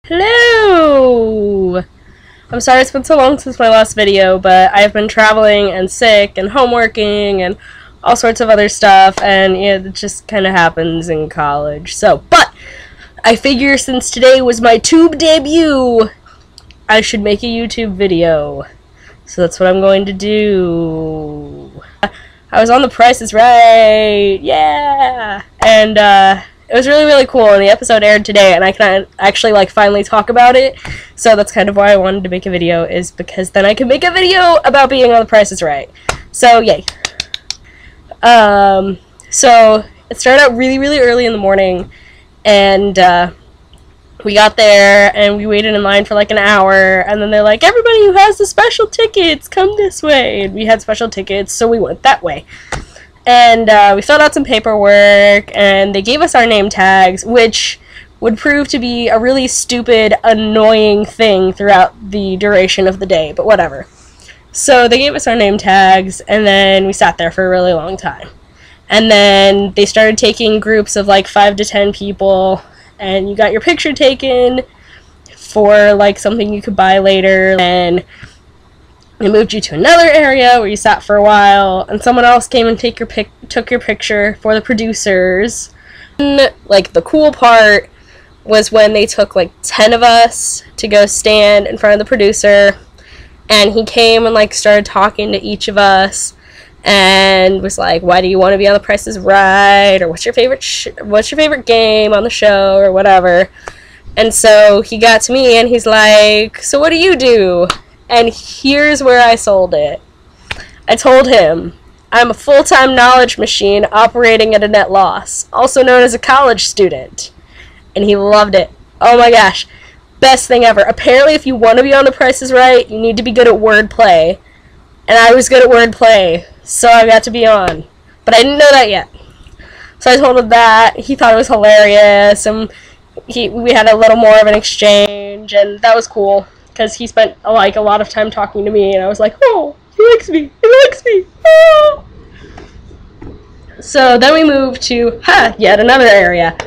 Hello! I'm sorry it's been so long since my last video, but I've been traveling and sick and homeworking and all sorts of other stuff, and it just kind of happens in college. But I figure since today was my tube debut, I should make a YouTube video. So that's what I'm going to do. I was on The Price is Right! Yeah! And, it was really cool, and the episode aired today, and I can actually, finally talk about it. So that's kind of why I wanted to make a video, is because then I can make a video about being on The Price is Right. So, yay. So, it started out really early in the morning, and, we got there, and we waited in line for like an hour, and then they're like, everybody who has the special tickets, come this way. And we had special tickets, so we went that way. And we filled out some paperwork, and they gave us our name tags, which would prove to be a really stupid, annoying thing throughout the duration of the day, but whatever. So they gave us our name tags, and then we sat there for a really long time. And then they started taking groups of like 5 to 10 people, and you got your picture taken for like something you could buy later, and they moved you to another area where you sat for a while, and someone else came and took your picture for the producers. And, the cool part was when they took 10 of us to go stand in front of the producer, and he came and started talking to each of us and was like, why do you want to be on The Price is Right, or what's your favorite game on the show, or whatever. And so he got to me and he's like, so what do you do? And here's where I sold it. I told him, I'm a full-time knowledge machine operating at a net loss, also known as a college student. And he loved it. Oh my gosh. Best thing ever. Apparently, if you want to be on The Price is Right, you need to be good at wordplay. And I was good at wordplay, so I got to be on. But I didn't know that yet. So I told him that. He thought it was hilarious, and we had a little more of an exchange, and that was cool. Because he spent, a lot of time talking to me, and I was like, oh, he likes me, oh. So then we moved to, yet another area.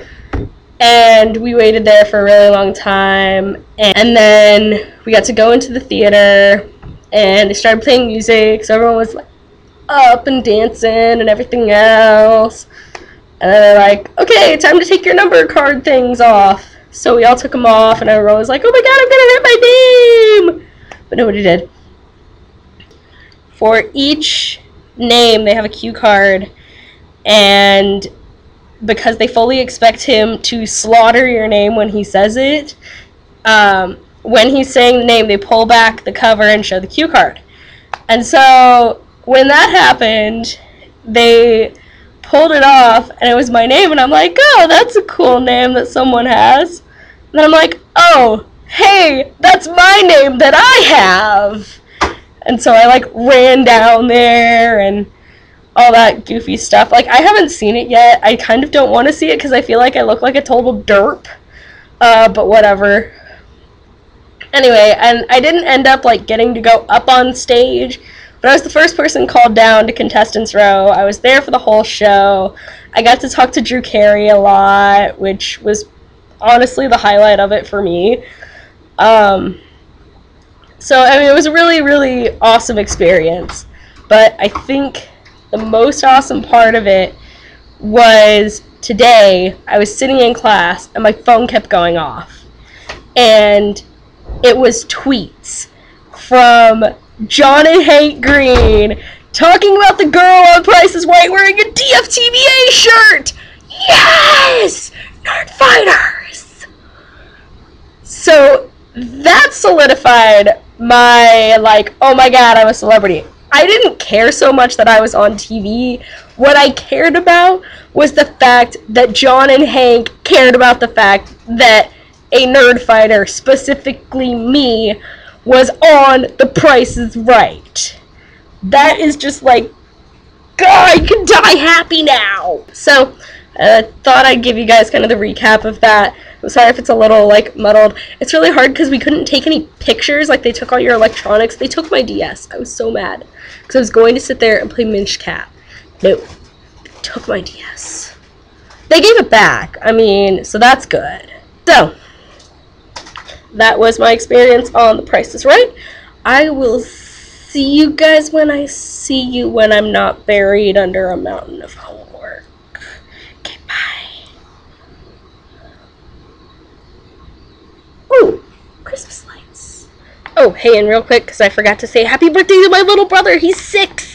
And we waited there for a really long time, and then we got to go into the theater, and they started playing music, so everyone was, up and dancing and everything else. And then they're like, okay, time to take your number card things off. So we all took them off, and everyone was like, oh my god, I'm gonna hit my name! But nobody did. For each name, they have a cue card, and because they fully expect him to slaughter your name when he says it, when he's saying the name, they pull back the cover and show the cue card. And so when that happened, they pulled it off, and it was my name, and I'm like, oh, that's a cool name that someone has. And then I'm like, oh, hey, that's my name that I have. And so I ran down there and all that goofy stuff. I haven't seen it yet. I kind of don't want to see it because I feel like I look like a total derp. But whatever. Anyway, and I didn't end up getting to go up on stage, but I was the first person called down to Contestants Row. I was there for the whole show. I got to talk to Drew Carey a lot, which was honestly the highlight of it for me. So, I mean, it was a really awesome experience. But I think the most awesome part of it was today, I was sitting in class, and my phone kept going off. And it was tweets from John and Hank Green talking about the girl on Price is Right wearing a DFTBA shirt! Yes! Nerd Fighters! So that solidified my, oh my god, I'm a celebrity. I didn't care so much that I was on TV. What I cared about was the fact that John and Hank cared about the fact that a nerd fighter, specifically me, was on The Price is Right. That is just God, I can die happy now! So, I thought I'd give you guys kind of the recap of that. I'm sorry if it's a little, muddled. It's really hard because we couldn't take any pictures. They took all your electronics. They took my DS. I was so mad. Because I was going to sit there and play Minch Cat. No. They took my DS. They gave it back. I mean, so that's good. So, that was my experience on The Price is Right. I will see you guys when I see you, when I'm not buried under a mountain of homework. Okay, bye. Ooh, Christmas lights. Oh, hey, and real quick, because I forgot to say happy birthday to my little brother. He's 6.